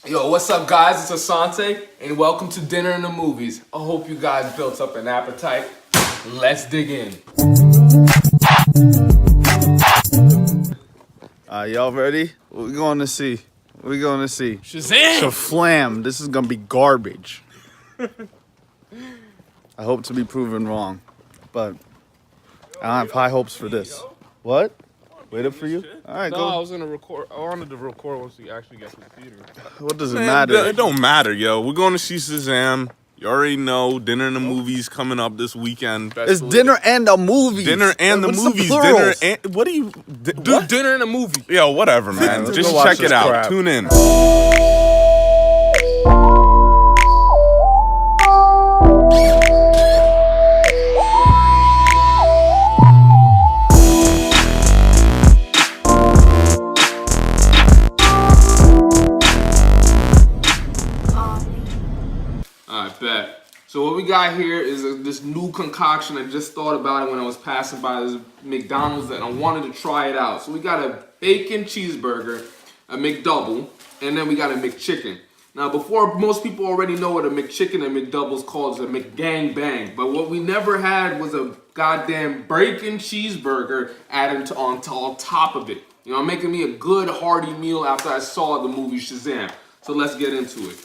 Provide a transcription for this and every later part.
Yo, what's up, guys? It's Asante, and welcome to Dinner in the Movies. I hope you guys built up an appetite. Let's dig in. Y'all ready? What we going to see? What we going to see? Shazam! Shaflam. This is going to be garbage. I hope to be proven wrong, but I have high hopes for this. What? Wait up for you? All right, No, go. I was gonna record. I wanted to record once we actually get to the theater. What does it Man, matter? It don't matter, yo. We're going to see Shazam. You already know. Dinner and the Movies coming up this weekend. It's dinner and a movie. Dinner and the What's movies. plurals? Dinner and what do you? Dude, dinner and a movie. Yo, whatever, man. Let's Just go watch check this it out. crap. Tune in. Alright, bet. So what we got here is this new concoction. I just thought about it when I was passing by this McDonald's and I wanted to try it out. So we got a bacon cheeseburger, a McDouble, and then we got a McChicken. Now before, most people already know what a McChicken and McDouble is called, is a McGangbang. But what we never had was a goddamn bacon cheeseburger added on top of it. You know, making me a good hearty meal after I saw the movie Shazam. So let's get into it.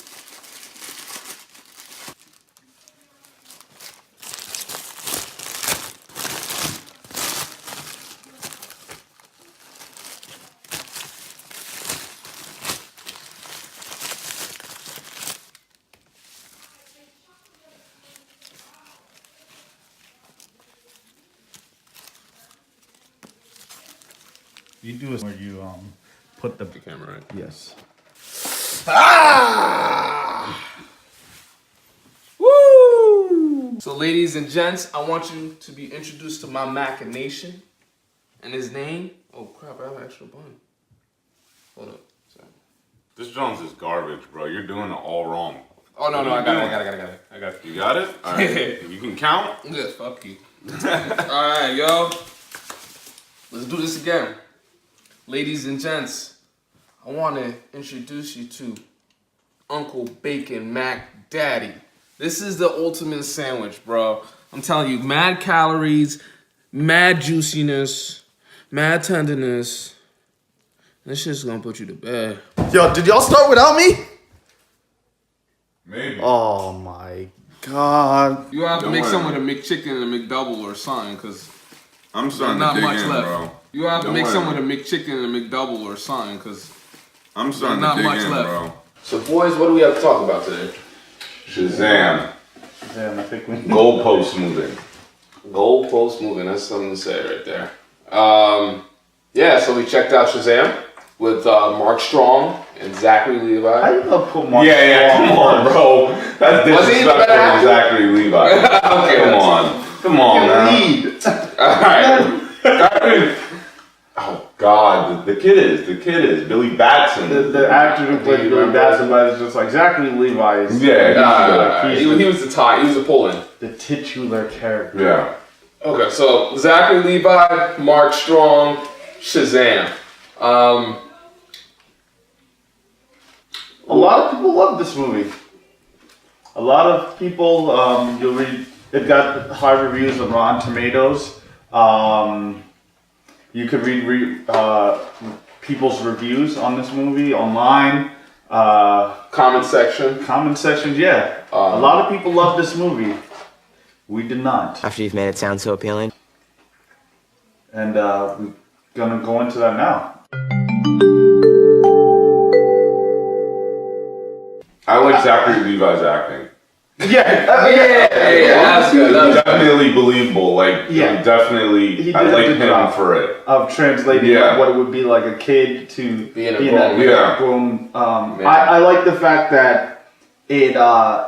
You do it where you put the Camera, right? yes. Woo! So ladies and gents, I want you to be introduced to my machination. And his name? Oh crap, I have an extra bun. Hold up. Sorry. This Jones is garbage, bro. You're doing it all wrong. Oh no, I got it. You got it? All right. You can count? Yes, fuck you. Alright, yo. Let's do this again. Ladies and gents, I want to introduce you to Uncle Bacon Mac Daddy. This is the ultimate sandwich, bro. I'm telling you, mad calories, mad juiciness, mad tenderness. This shit's gonna put you to bed. Yo, did y'all start without me? Maybe. Oh my god. You have to Don't make worry. some with a McChicken and a McDouble or something, because I'm starting not to dig much in, left. bro. You have to Don't make worry. some with a McChicken and a McDouble or something, because I'm starting not to dig much in, left. bro. So boys, what do we have to talk about today? Shazam. Damn, I think we Goalpost moving. Goalpost moving, that's something to say right there. Yeah, so we checked out Shazam with Mark Strong and Zachary How Levi. you gonna put Mark Yeah, Strong come on, bro. That's Was he the better disrespectful to actor? Zachary Levi. Okay, Come on, man. Lead. Alright. Oh God, the kid is Billy Batson. The actor who played Billy Batson is just like Zachary Levi is He was the tie, he was the pull-in. the titular character. Yeah. Okay, so Zachary Levi, Mark Strong, Shazam. A lot of people love this movie. A lot of people, you'll read, it got high reviews on Rotten Tomatoes. You could read people's reviews on this movie online. Comment section. Comment sections, yeah. A lot of people love this movie. We did not. After you've made it sound so appealing. And we're gonna go into that now. I like Zachary Levi's acting. Yeah, That's good. That's Definitely believable. Like, Yeah. definitely, He I did a like good him job. for it. of translating Yeah. what it would be like a kid to Being a being grown man. grown. Man. I like the fact that it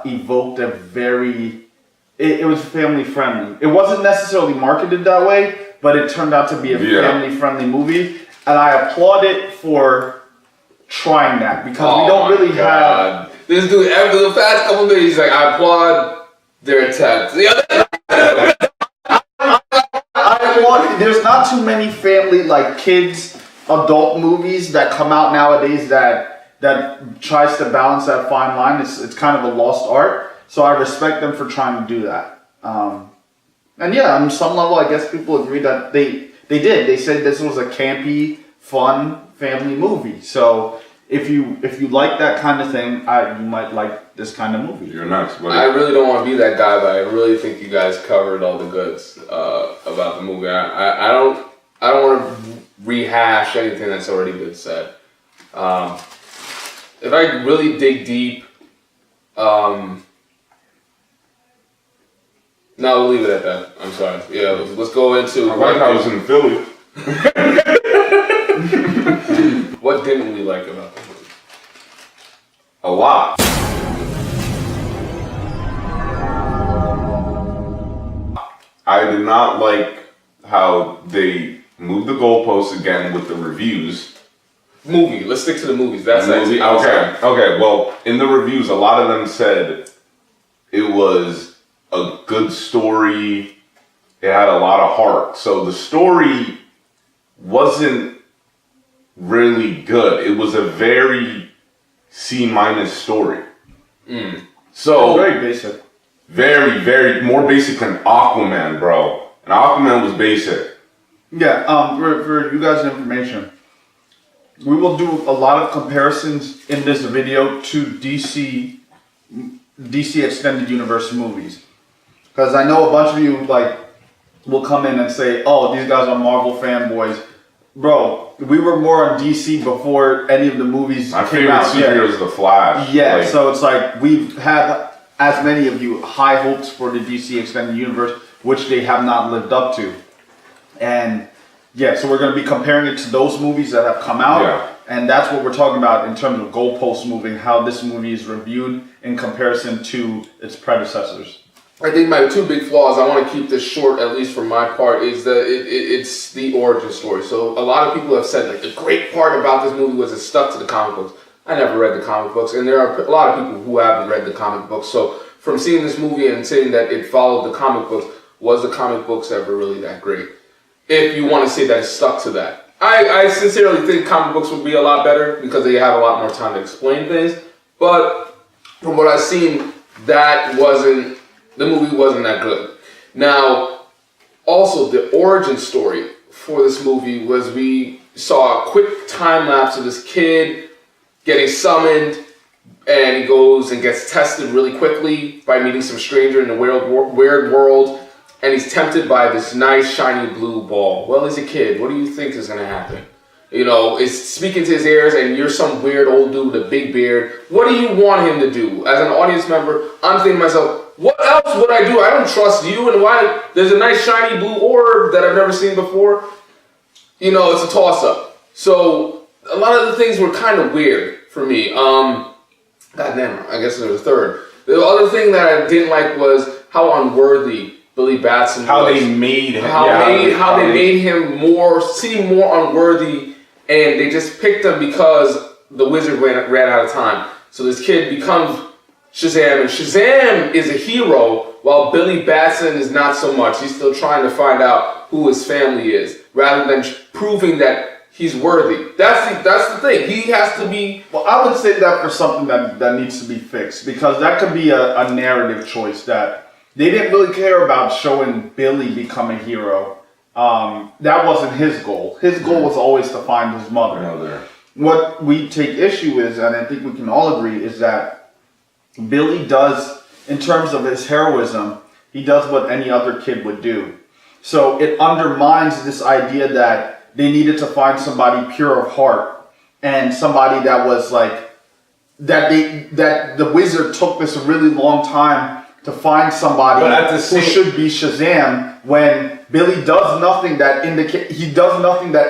evoked a very. It was family friendly. It wasn't necessarily marketed that way, but it turned out to be a Yeah. family friendly movie, and I applaud it for trying that because we don't really have. This dude, after the past couple days, he's like, I applaud their attempt. I applaud. There's not too many family like kids adult movies that come out nowadays that that tries to balance that fine line. It's kind of a lost art. So I respect them for trying to do that. And yeah, on some level, I guess people agree that they did. They said this was a campy, fun family movie. So if you like that kind of thing, you might like this kind of movie. You're nuts, buddy. I really don't want to be that guy, but I really think you guys covered all the goods about the movie. I don't want to rehash anything that's already been said. If I really dig deep, no, we'll leave it at that. I'm sorry. Yeah, let's go into. I like how I was in Philly. What didn't we like about the movie? A lot. I did not like how they moved the goalposts again with the reviews. Movie. Let's stick to the movies. That's The movie. Okay. Well, in the reviews, a lot of them said it was a good story. It had a lot of heart. So the story wasn't really good. It was a very C- story. So Very basic. very, very more basic than Aquaman, bro. And Aquaman was basic. Yeah, for you guys' information, we will do a lot of comparisons in this video to DC Extended Universe movies. Because I know a bunch of you will come in and say, oh, these guys are Marvel fanboys. Bro, we were more on DC before any of the movies My came favorite out. superhero is The Flash. Yeah, so it's like we've had, as many of you, high hopes for the DC Extended Universe, which they have not lived up to. And yeah, so we're going to be comparing it to those movies that have come out. Yeah. And that's what we're talking about in terms of goalpost moving, how this movie is reviewed in comparison to its predecessors. I think my two big flaws, I want to keep this short, at least for my part, is that it's the origin story. So a lot of people have said, the great part about this movie was it stuck to the comic books. I never read the comic books, and there are a lot of people who haven't read the comic books. So from seeing this movie and saying that it followed the comic books, was the comic books ever really that great? If you want to say that it stuck to that. I sincerely think comic books would be a lot better because they have a lot more time to explain things. But from what I've seen, the movie wasn't that good. Now, also the origin story for this movie was we saw a quick time lapse of this kid getting summoned, and he goes and gets tested really quickly by meeting some stranger in the weird world, and he's tempted by this nice shiny blue ball. Well, he's a kid. What do you think is going to happen? It's speaking to his ears, and you're some weird old dude with a big beard. What do you want him to do? As an audience member, I'm thinking to myself, what else would I do? I don't trust you, and why? There's a nice shiny blue orb that I've never seen before. It's a toss-up. So a lot of the things were kind of weird for me. Goddamn, I guess there's a third. The other thing that I didn't like was how unworthy Billy Batson How was. they made him. How they made him seem more unworthy, and they just picked him because the wizard ran out of time. So this kid becomes Shazam, and Shazam is a hero, while Billy Batson is not so much. He's still trying to find out who his family is, rather than proving that he's worthy. That's the thing. He has to be. Well, I would say that for something that needs to be fixed, because that could be a narrative choice that they didn't really care about showing Billy become a hero. That wasn't his goal. His goal was always to find his mother. What we take issue is, and I think we can all agree, is that Billy does, in terms of his heroism, he does what any other kid would do. So it undermines this idea that they needed to find somebody pure of heart and somebody that was that the wizard took this a really long time to find somebody who should be Shazam, when Billy does nothing that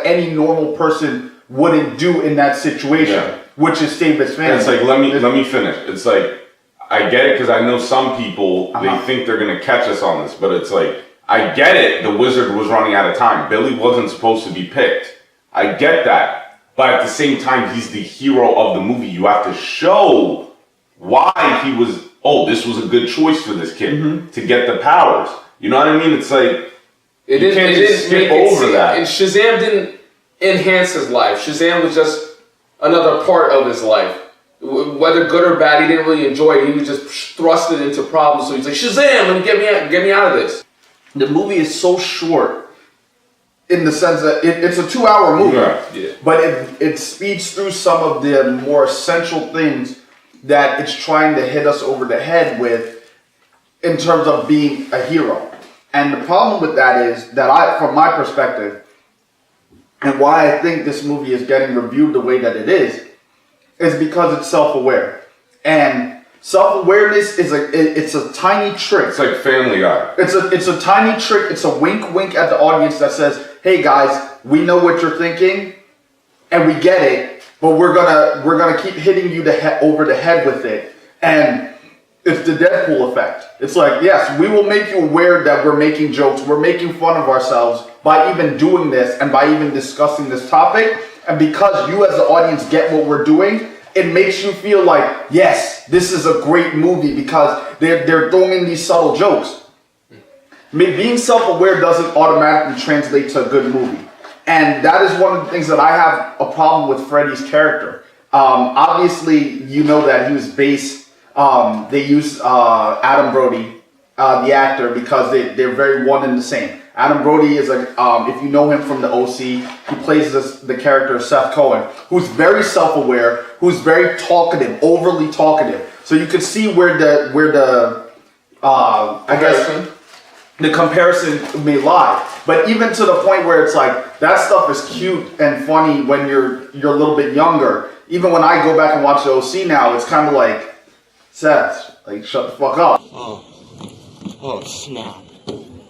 any normal person wouldn't do in that situation, which is save his family. And it's let me finish. It's I get it, because I know some people, they think they're going to catch us on this, but it's I get it, the wizard was running out of time. Billy wasn't supposed to be picked. I get that. But at the same time, he's the hero of the movie. You have to show why he was, this was a good choice for this kid to get the powers. You know what I mean? It's you can't just skip over that. And Shazam didn't enhance his life. Shazam was just another part of his life. Whether good or bad, he didn't really enjoy it. He was just thrusted into problems. So he's like, Shazam, let me get me out of this. The movie is so short in the sense that it's a 2-hour movie, Yeah. but it speeds through some of the more essential things that it's trying to hit us over the head with in terms of being a hero. And the problem with that is that from my perspective, and why I think this movie is getting reviewed the way that it is because it's self-aware. And self-awareness is it's a tiny trick. It's like Family Guy. It's a tiny trick. It's a wink at the audience that says, "Hey guys, we know what you're thinking, and we get it, but we're gonna keep hitting you over the head with it." And it's the Deadpool effect. It's like, yes, we will make you aware that we're making jokes, we're making fun of ourselves by even doing this and by even discussing this topic. And because you as the audience get what we're doing, it makes you feel like, yes, this is a great movie because they're throwing in these subtle jokes. Being self-aware doesn't automatically translate to a good movie. And that is one of the things that I have a problem with Freddy's character. Obviously, you know that he was based, they use Adam Brody, the actor, because they're very one and the same. Adam Brody is if you know him from the OC, he plays the character Seth Cohen, who's very self-aware, who's very talkative, overly talkative. So you can see where the comparison may lie. But even to the point where it's like, that stuff is cute and funny when you're a little bit younger. Even when I go back and watch the OC now, it's kind of like, Seth, like, shut the fuck up. Oh, snap.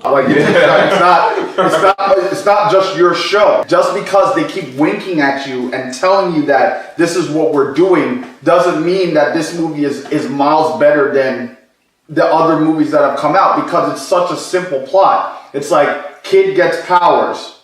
Like, it's not just your show. Just because they keep winking at you and telling you that this is what we're doing doesn't mean that this movie is miles better than the other movies that have come out, because it's such a simple plot. It's like, kid gets powers.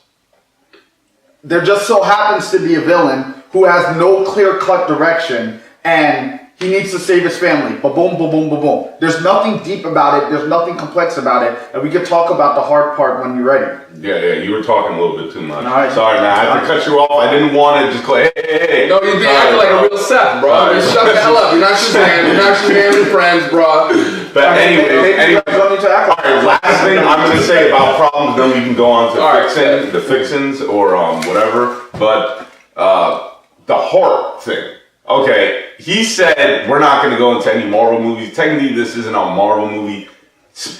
There just so happens to be a villain who has no clear-cut direction, and he needs to save his family. Ba-boom, ba-boom, ba-boom. There's nothing deep about it. There's nothing complex about it. And we can talk about the hard part when you're ready. Yeah, you were talking a little bit too much. Right. Sorry, man. I had to cut you off. I didn't want to just go, hey. No, you're acting like a real Seth, bro. Sorry, Just shut the hell up. You're not Shazam. You're not Shazam and friends, bro. But anyway, Don't need to act like alright, last thing I'm going to say about problems, then we can go on to the fixins or whatever. But the heart thing. Okay, he said we're not going to go into any Marvel movies. Technically, this isn't a Marvel movie.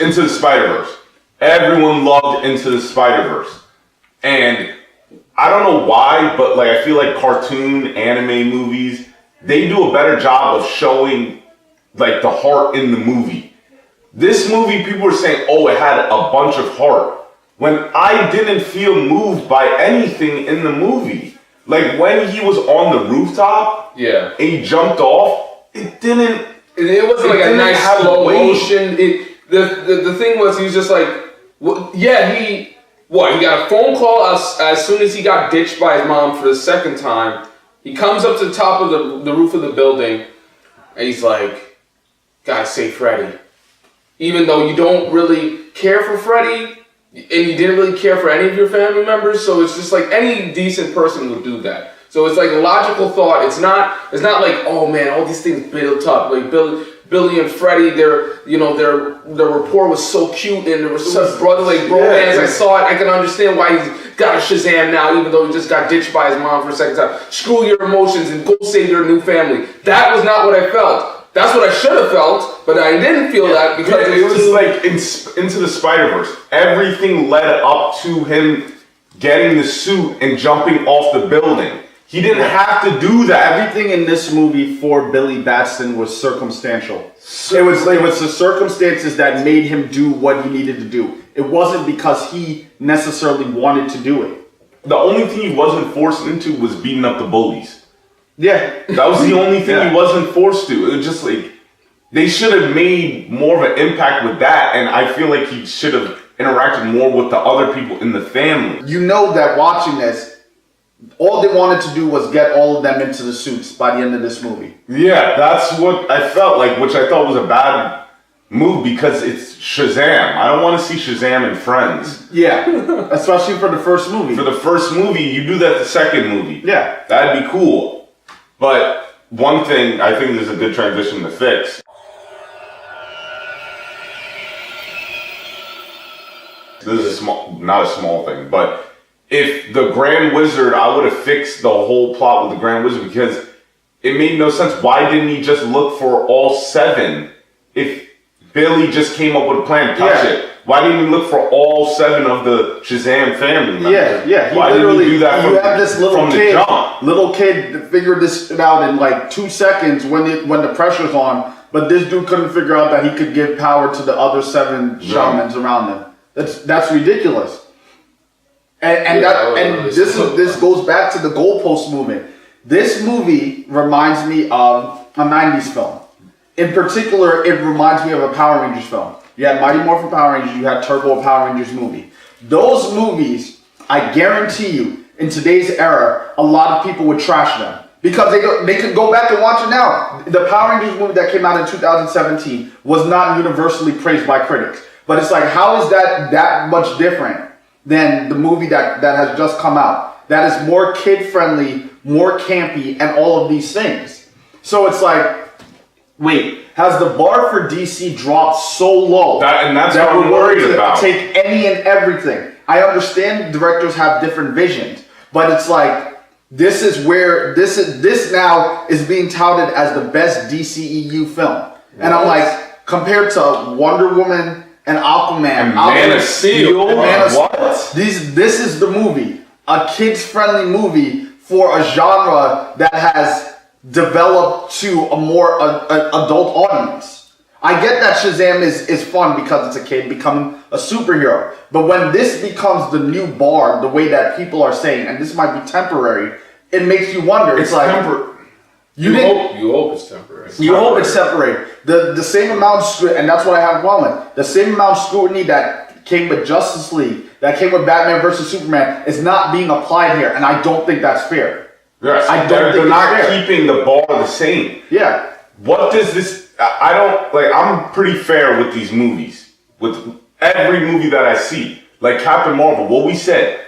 Into the Spider-Verse. Everyone loved Into the Spider-Verse. And I don't know why, but like I feel like cartoon, anime movies, they do a better job of showing like the heart in the movie. This movie, people were saying, oh, it had a bunch of heart. When I didn't feel moved by anything in the movie. Like when he was on the rooftop, yeah, and he jumped off, it didn't. It wasn't like a nice slow motion. The thing was, he was just like, he got a phone call as soon as he got ditched by his mom for the second time. He comes up to the top of the roof of the building, and he's like, gotta save Freddy. Even though you don't really care for Freddy, and you didn't really care for any of your family members, so it's just like any decent person would do that. So it's like a logical thought. It's not like, oh man, all these things built up. Like Billy and Freddy, their rapport was so cute, and there was such brotherly bromance. Yeah. I saw it. I can understand why he's got a Shazam now, even though he just got ditched by his mom for a second time. Screw your emotions and go save your new family. That was not what I felt. That's what I should have felt, but I didn't feel that because it was like Into the Spider-Verse. Everything led up to him getting the suit and jumping off the building. He didn't have to do that. Everything in this movie for Billy Batson was circumstantial. It was the circumstances that made him do what he needed to do. It wasn't because he necessarily wanted to do it. The only thing he wasn't forced into was beating up the bullies. Yeah. That was the only thing he wasn't forced to. It was just like, they should have made more of an impact with that, and I feel like he should have interacted more with the other people in the family. You know that watching this, all they wanted to do was get all of them into the suits by the end of this movie. Yeah, that's what I felt like, which I thought was a bad move because it's Shazam. I don't want to see Shazam and Friends. Yeah, especially for the first movie. For the first movie, you do that the second movie. Yeah. That'd be cool. But one thing I think is a good transition to fix. This is not a small thing, but if the Grand Wizard, I would have fixed the whole plot with the Grand Wizard because it made no sense. Why didn't he just look for all 7 if Billy just came up with a plan, touch it? Why didn't he look for all 7 of the Shazam family members? Yeah. Why didn't he do that from the jump? Little kid figured this out in like 2 seconds when the pressure's on, but this dude couldn't figure out that he could give power to the other 7 shamans around him. That's ridiculous. And this goes back to the goalpost movement. This movie reminds me of a 90s film. In particular, it reminds me of a Power Rangers film. You had Mighty Morphin Power Rangers, you had Turbo Power Rangers movie. Those movies, I guarantee you, in today's era, a lot of people would trash them. Because they could go back and watch it now. The Power Rangers movie that came out in 2017 was not universally praised by critics. But it's like, how is that much different than the movie that has just come out? That is more kid-friendly, more campy, and all of these things. So it's like, wait, has the bar for DC dropped so low That's what I'm worried about. Take any and everything? I understand directors have different visions, but it's like, this now is being touted as the best DCEU film. And I'm like, compared to Wonder Woman and Aquaman, and Man of Steel. This is the movie, a kids-friendly movie for a genre that has developed to a more adult audience. I get that Shazam is fun because it's a kid becoming a superhero, but when this becomes the new bar, the way that people are saying, and this might be temporary, it makes you wonder. It's like you hope it's temporary. You hope it's temporary. The same amount of scrutiny, and that's what I have in common. The same amount of scrutiny that came with Justice League, that came with Batman versus Superman, is not being applied here, and I don't think that's fair. Yes, they're not keeping the bar the same. Yeah. What does this? I don't like. I'm pretty fair with these movies. With every movie that I see, like Captain Marvel, what we said.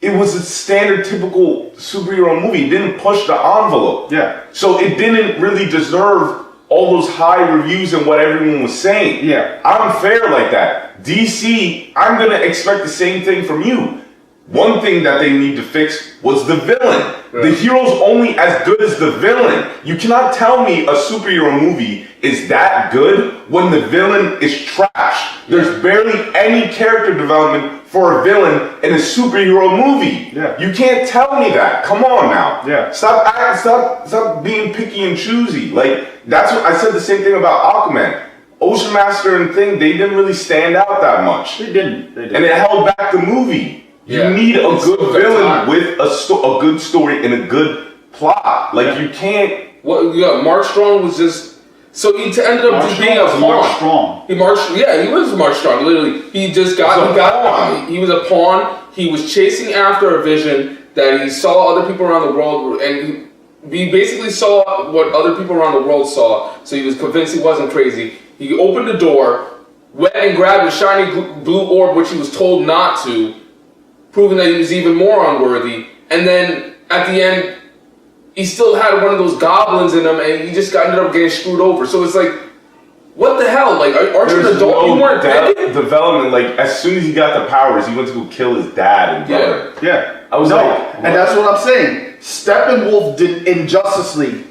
It was a standard, typical superhero movie. It didn't push the envelope. Yeah. So it didn't really deserve all those high reviews and what everyone was saying. Yeah. I'm fair like that. DC, I'm going to expect the same thing from you. One thing that they need to fix was the villain. Right. The hero's only as good as the villain. You cannot tell me a superhero movie is that good when the villain is trash. There's barely any character development for a villain in a superhero movie. Yeah. You can't tell me that. Come on now. Yeah. Stop being picky and choosy. Like, that's what I said the same thing about Aquaman. Ocean Master and Thing, they didn't really stand out that much. They didn't. And it held back the movie. Yeah. You need a good villain with a good story and a good plot. Like, you can't... Well, yeah, Mark Strong was just... So he ended up just being a pawn. Mark Strong. He was Mark Strong, literally. He was a pawn. He was chasing after a vision that he saw other people around the world, and he basically saw what other people around the world saw, so he was convinced he wasn't crazy. He opened the door, went and grabbed a shiny blue orb, which he was told not to, proving that he was even more unworthy, and then at the end, he still had one of those goblins in him, and he just ended up getting screwed over. So it's like, what the hell? Like, aren't you an adult? You weren't development. Like, as soon as he got the powers, he went to go kill his dad and brother. Yeah. I was and that's what I'm saying. Steppenwolf did in Justice League.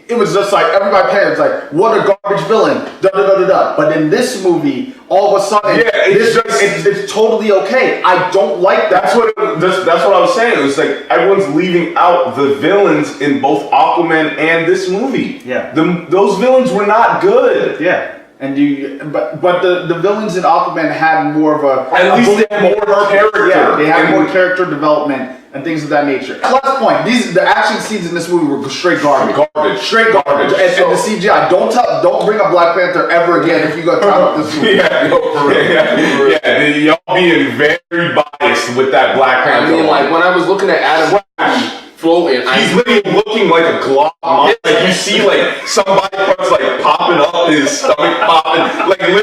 It was just like everybody panicked, like, what a garbage villain, da da da da da. But in this movie, all of a sudden, it's totally okay. I don't like that. That's what I was saying. It was like everyone's leaving out the villains in both Aquaman and this movie. Yeah, those villains were not good. Yeah. And but the villains in Aquaman had more of a... At least they had more character. Yeah, they had more character development and things of that nature. Last point, the action scenes in this movie were straight garbage. Straight garbage. And the CGI, don't bring up Black Panther ever again if you go talk about this movie. Yeah, y'all being very biased with that Black Panther. I mean, like, when I was looking at Adam floating, he's literally looking like a glob. Like, you see, like, somebody puts, like, pop popping up, his stomach popping. Like, he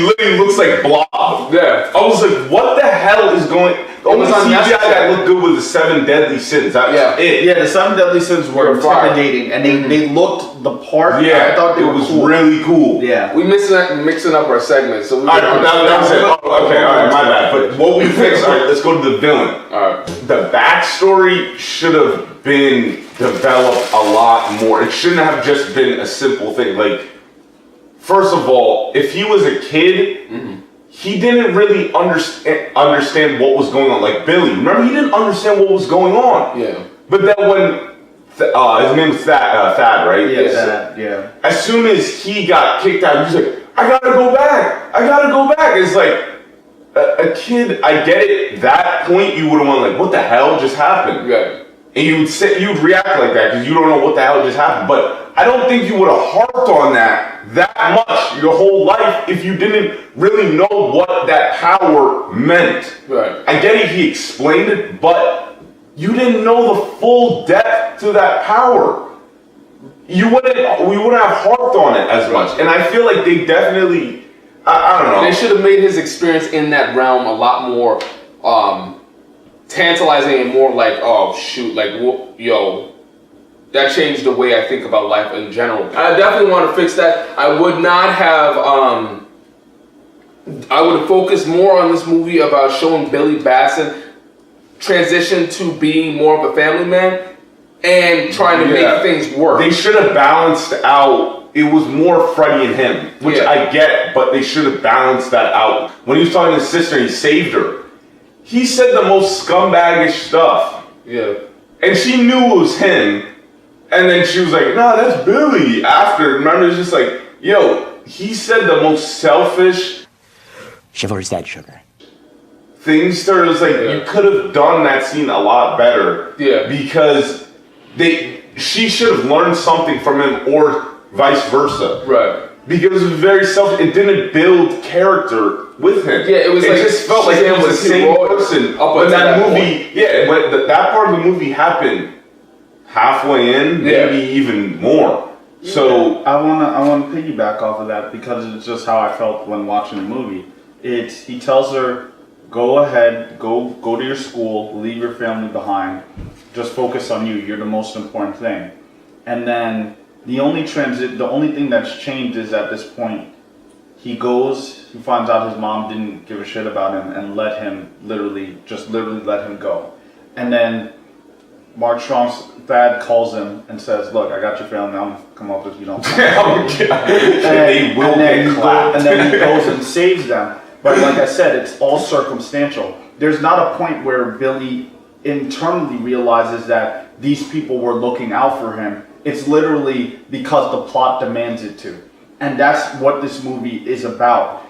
literally looks like Blob. Yeah. I was like, what the hell is going... The only was CGI unnecessary. that looked good was the 7 Deadly Sins. That was it. Yeah, the 7 Deadly Sins were They were fire. intimidating, and they looked the part. Yeah, I thought they were was cool. really cool. Yeah. We mixing up our segments. So we All right, that was it. Oh, okay, all right, my bad. But what we fixed, all right, let's go to the villain. All right. The backstory should have been developed a lot more. It shouldn't have just been a simple thing. Like, first of all, if he was a kid, he didn't really understand what was going on. Like Billy, remember, he didn't understand what was going on. Yeah. But then when his name was Thad, right? Yeah. As soon as he got kicked out, he was like, I gotta go back. It's like, a kid, I get it, that point you would have went like, what the hell just happened? Yeah. And you'd react like that because you don't know what the hell just happened. But I don't think you would have harped on that much your whole life if you didn't really know what that power meant. Right. I get it, he explained it, but you didn't know the full depth to that power. We wouldn't have harped on it as much. And I feel like they definitely, I don't know. They should have made his experience in that realm a lot more tantalizing and more like, oh shoot, like yo, that changed the way I think about life in general. I definitely want to fix that. I would not have. I would have focused more on this movie about showing Billy Batson transition to being more of a family man and trying to make things work. They should have balanced out. It was more Freddie and him, which I get, but they should have balanced that out. When he was talking to his sister, he saved her. He said the most scumbagish stuff. Yeah. And she knew it was him. And then she was like, nah, that's Billy. After, remember, it's just like, yo, he said the most selfish Chivalry's dead, sugar. things to her. It's like, you could have done that scene a lot better. Yeah. Because she should have learned something from him or vice versa. Right. Because it was very selfish. It didn't build character with him. Yeah, it was like just felt like he Shazam was the same heroic person. up But until that that movie, but that part of the movie happened halfway in, maybe even more. So I wanna piggyback off of that because it's just how I felt when watching the movie. He tells her, go ahead, go to your school, leave your family behind, just focus on you. You're the most important thing. And then the only thing that's changed is at this point, he finds out his mom didn't give a shit about him and let him literally let him go. And then Mark Strong's dad calls him and says, look, I got your family, I'm gonna come up if you don't. they will get clapped. And then he goes and saves them. But like I said, it's all circumstantial. There's not a point where Billy internally realizes that these people were looking out for him. It's literally because the plot demands it to. And that's what this movie is about.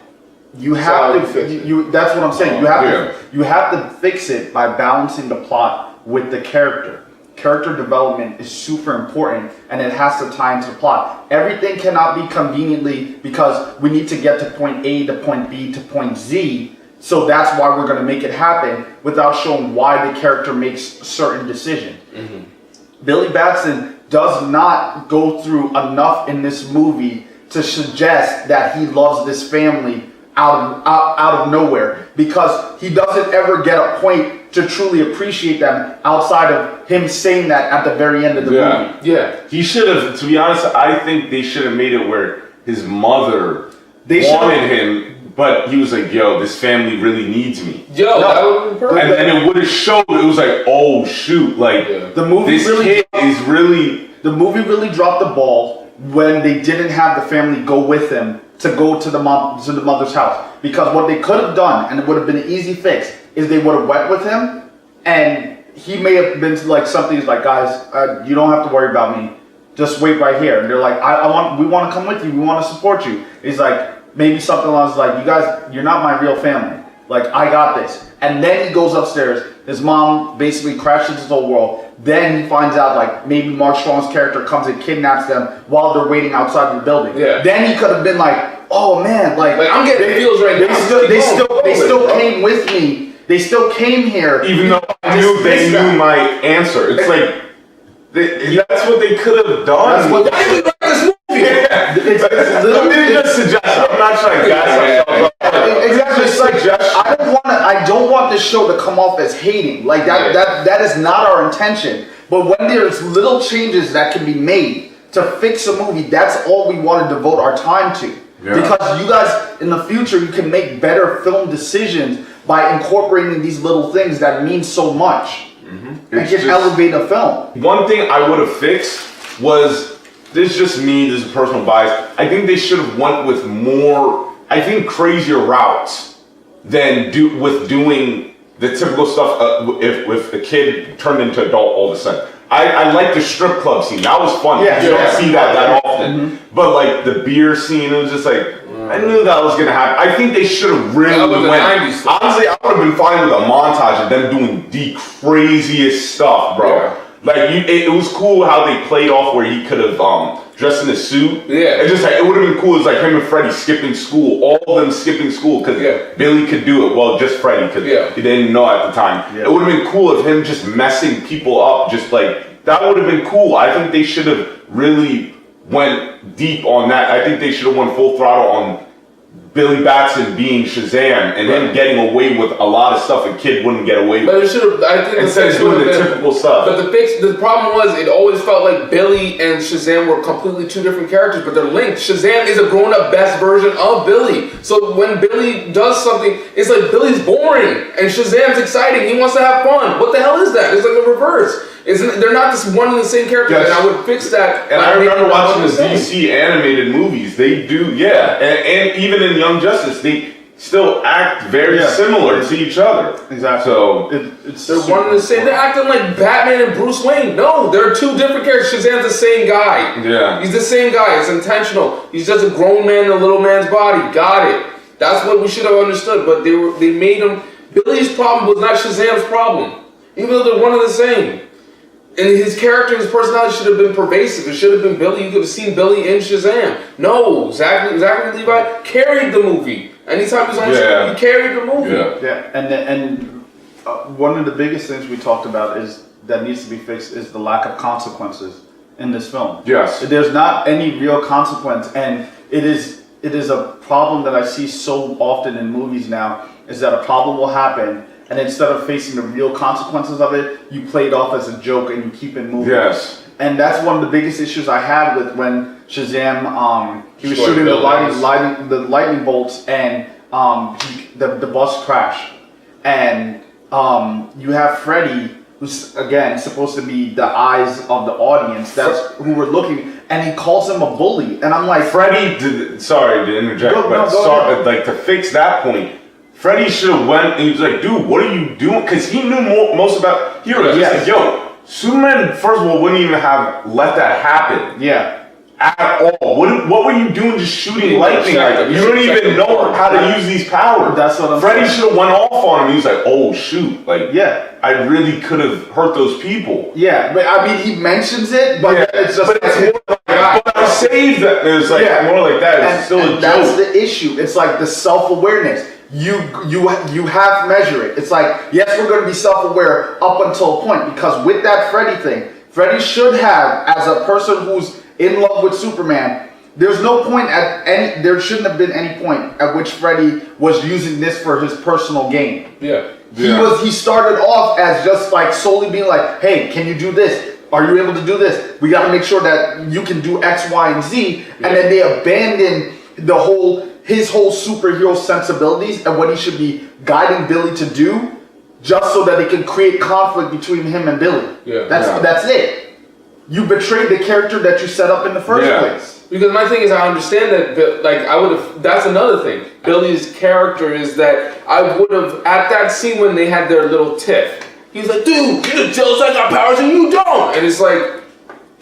You have to that's what I'm saying. You have to fix it by balancing the plot with the character. Character development is super important and it has to tie into the plot. Everything cannot be conveniently because we need to get to point A to point B to point Z. So that's why we're going to make it happen without showing why the character makes certain decisions. Mm-hmm. Billy Batson does not go through enough in this movie to suggest that he loves this family out of nowhere, because he doesn't ever get a point to truly appreciate them outside of him saying that at the very end of the movie. Yeah. He should have, to be honest, I think they should have made it where his mother wanted him, but he was like, yo, this family really needs me. That would be perfect. And then it would have showed, it was like, oh shoot, like, the movie this kid is really... The movie really dropped the ball when they didn't have the family go with him to go to the mother's house. Because what they could have done, and it would have been an easy fix, is they would have went with him, and he may have been like something like, guys, you don't have to worry about me. Just wait right here. And they're like, we want to come with you. We want to support you. He's like, maybe something along like, you guys, you're not my real family. Like, I got this. And then he goes upstairs. His mom basically crashes his whole world. Then he finds out, like, maybe Mark Strong's character comes and kidnaps them while they're waiting outside the building. Yeah. Then he could have been like, oh man, like I'm getting feels right now. They still came with me. They still came here. Even though they knew my answer. It's like, that's what they could have done. That's what Why did we write this movie? It's literally show to come off as hating. Like that is not our intention. But when there's little changes that can be made to fix a movie, that's all we want to devote our time to. Yeah. Because you guys, in the future, you can make better film decisions by incorporating these little things that mean so much. And can elevate a film. One thing I would have fixed was, this is just me, this is personal bias, I think they should have went with more, I think, crazier routes than doing the typical stuff if a kid turned into adult all of a sudden. I like the strip club scene. That was fun. You don't see that often. But like the beer scene, it was just like, I knew that was gonna happen. I think they should have really went. Honestly, I would have been fine with a montage of them doing the craziest stuff, bro. Yeah. Like it was cool how they played off where he could have dressed in a suit. Yeah. It's just like it would have been cool. It's like him and Freddie skipping school, all of them skipping school because Billy could do it. Well, just Freddie because he didn't know at the time. Yeah. It would have been cool if him just messing people up, just like that would have been cool. I think they should have really went deep on that. I think they should have went full throttle on Billy Batson being Shazam and him getting away with a lot of stuff a kid wouldn't get away with. But it should have. I think instead of doing the typical stuff. But the problem was it always felt like Billy and Shazam were completely two different characters, but they're linked. Shazam is a grown-up best version of Billy. So when Billy does something, it's like Billy's boring and Shazam's exciting. He wants to have fun. What the hell is that? It's like a reverse. They're not this one and the same character, and I would fix that. And I remember watching the DC animated movies. They do, and even in Young Justice, they still act very similar to each other. Exactly. So they're one and the same. They're acting like Batman and Bruce Wayne. No, they're two different characters. Shazam's the same guy. Yeah, he's the same guy. It's intentional. He's just a grown man in a little man's body. Got it. That's what we should have understood. But they made him. Billy's problem was not Shazam's problem, even though they're one and the same. And his character, his personality should have been pervasive. It should have been Billy. You could have seen Billy in Shazam. No, Zachary Levi carried the movie. Anytime he was on screen, he carried the movie. Yeah. And one of the biggest things we talked about is that needs to be fixed is the lack of consequences in this film. Yes. There's not any real consequence, and it is a problem that I see so often in movies now. Is that a problem will happen, and instead of facing the real consequences of it, you play it off as a joke and you keep it moving. Yes. And that's one of the biggest issues I had with when Shazam, he was shooting the lightning bolts, and the bus crashed. And you have Freddy, who's again supposed to be the eyes of the audience. That's who we're looking, and he calls him a bully. And I'm like, Freddy. Sorry to interject, like to fix that point. Freddie should have went and he was like, dude, what are you doing? Because he knew most about heroes. He's like, yo, Superman, first of all, wouldn't even have let that happen. Yeah. At all. What were you doing just shooting lightning like that? You don't even know how to use these powers. That's what I'm Freddie saying. should have went off on him. He was like, oh, shoot. Like, I really could have hurt those people. Yeah, but I mean, he mentions it, but it's just... But it's more like, but I saved that. It's like more like that. It's still a joke. That's the issue. It's like the self-awareness. You have to measure it. It's like, yes, we're going to be self-aware up until a point, because with that Freddy thing, Freddy should have, as a person who's in love with Superman, there shouldn't have been any point at which Freddy was using this for his personal gain. He started off as just like solely being like, hey, can you do this? Are you able to do this? We got to make sure that you can do X, Y, and Z. And then they abandoned his whole superhero sensibilities and what he should be guiding Billy to do, just so that it can create conflict between him and Billy. That's it. You betrayed the character that you set up in the first place. Because my thing is, I understand that, like, that's another thing. Billy's character is that I would have, at that scene when they had their little tiff, he's like, dude, you're jealous I got powers and you don't. And it's like,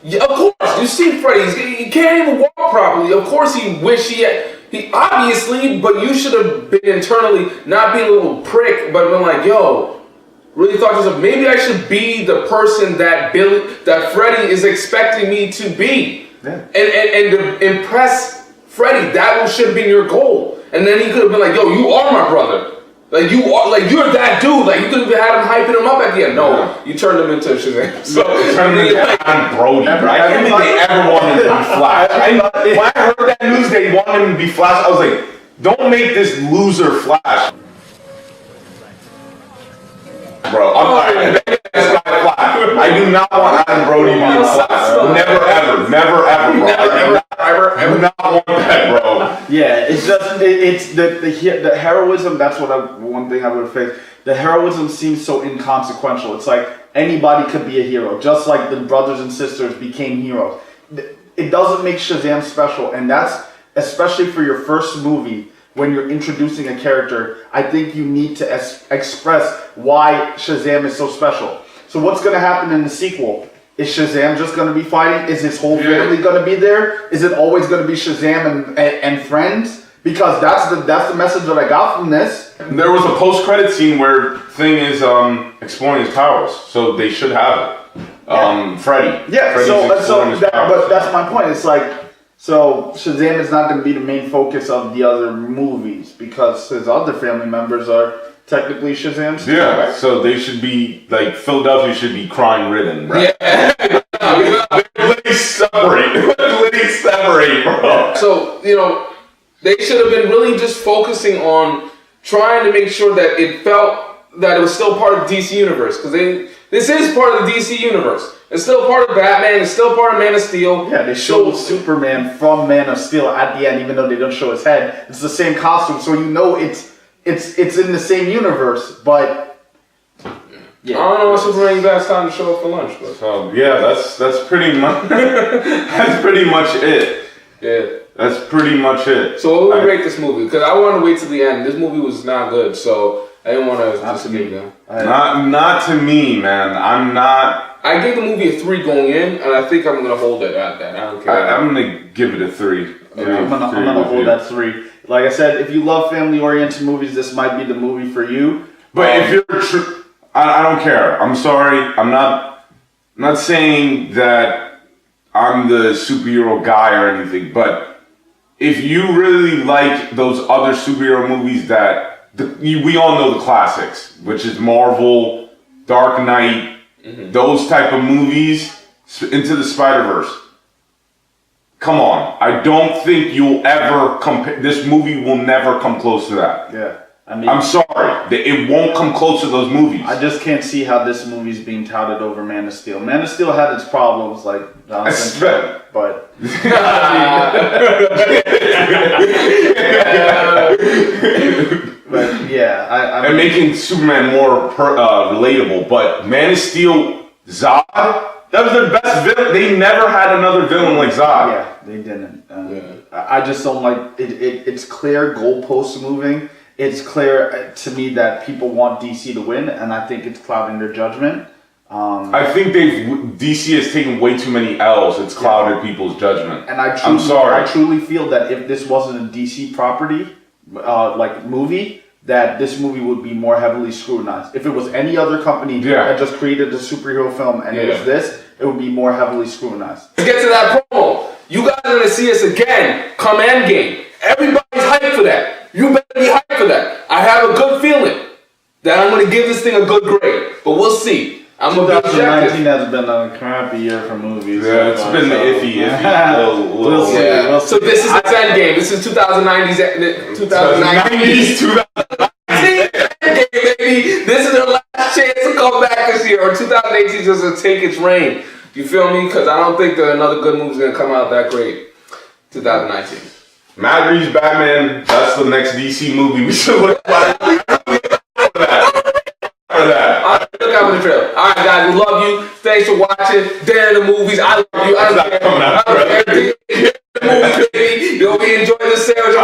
yeah, of course, you see Freddy, he can't even walk properly. Of course he wish he obviously, but you should have been internally, not being a little prick, but been like, yo, really thought to yourself, maybe I should be the person that Freddy is expecting me to be. And to impress Freddy, that should have been your goal. And then he could have been like, yo, you are my brother. Like, you're that dude. Like, you could have had him hyping him up at the end. No, you turned him into Shazam. So, you turned him into Brody, right? I don't think they ever wanted him to be Flash. When I heard that news they wanted him to be Flash, I was like, don't make this loser Flash. bro. I'm like, this guy Flash. I do not want Adam Brody being Flash. Never ever, bro. I do not want that, bro. Yeah, it's just it's the heroism. That's one thing I would fix. The heroism seems so inconsequential. It's like anybody could be a hero, just like the brothers and sisters became heroes. It doesn't make Shazam special, and that's especially for your first movie. When you're introducing a character, I think you need to express why Shazam is so special. So what's going to happen in the sequel? Is Shazam just going to be fighting? Is his whole family going to be there? Is it always going to be Shazam and friends? Because that's the message that I got from this. There was a post-credit scene where Thing is exploring his powers, so they should have it. Freddy. Yeah. Freddy's But that's my point. It's like. So Shazam is not going to be the main focus of the other movies because his other family members are technically Shazam's. Yeah, right? so they should be like Philadelphia should be crime ridden, right? Yeah. They separate, bro. So, they should have been really just focusing on trying to make sure that it felt that it was still part of the DC universe because this is part of the DC universe. It's still part of Batman. It's still part of Man of Steel. Yeah, they show Superman from Man of Steel at the end, even though they don't show his head. It's the same costume, so it's in the same universe. But yeah, I don't know when Superman's last time to show up for lunch. But so yeah, that's pretty much that's pretty much it. Yeah, that's pretty much it. So what would we rate this movie? Because I wanted to wait till the end. This movie was not good, so I didn't want to disagree with them. Not to me, man. I'm not. I gave the movie a 3 going in, and I think I'm gonna hold it at that. I don't care. I'm gonna give it a 3. Okay, I'm gonna hold that 3. Like I said, if you love family-oriented movies, this might be the movie for you. But if you're I don't care. I'm sorry. I'm not saying that I'm the superhero guy or anything. But if you really like those other superhero movies that we all know the classics, which is Marvel, Dark Knight. Mm-hmm. Those type of movies, Into the Spider-Verse. Come on, I don't think you'll ever compare. This movie will never come close to that. Yeah, I mean, I'm sorry, it won't come close to those movies. I just can't see how this movie's being touted over Man of Steel. Man of Steel had its problems, like Jonathan, but. But yeah, and making Superman more relatable. But Man of Steel, Zod, that was their best villain. They never had another villain like Zod. Yeah, they didn't. I just don't like it. It's clear goalposts moving. It's clear to me that people want DC to win, and I think it's clouding their judgment. I think DC has taken way too many L's. It's clouded people's judgment. And I'm sorry. I truly feel that if this wasn't a DC property, like movie, that this movie would be more heavily scrutinized. If it was any other company that just created a superhero film and it was this, it would be more heavily scrutinized. Let's get to that promo. You guys are gonna see us again come Endgame. Everybody's hyped for that. You better be hyped for that. I have a good feeling that I'm gonna give this thing a good grade, but we'll see. I'm gonna be objective. 2019 has been a crappy year for movies. Yeah, it's been iffy. We'll see. Yeah. So this is its Endgame. This is 2090s. 2019. Baby, this is their last chance to come back this year, or 2018 just to take its reign. You feel me? Because I don't think that another good movie's gonna come out that great. 2019. Matt Reeves Batman. That's the next DC movie we should look at. Look out for the trailer. Alright guys, we love you. Thanks for watching. Dare the movies. I love you. I don't care. The movie, baby. You'll be enjoying the sandwich.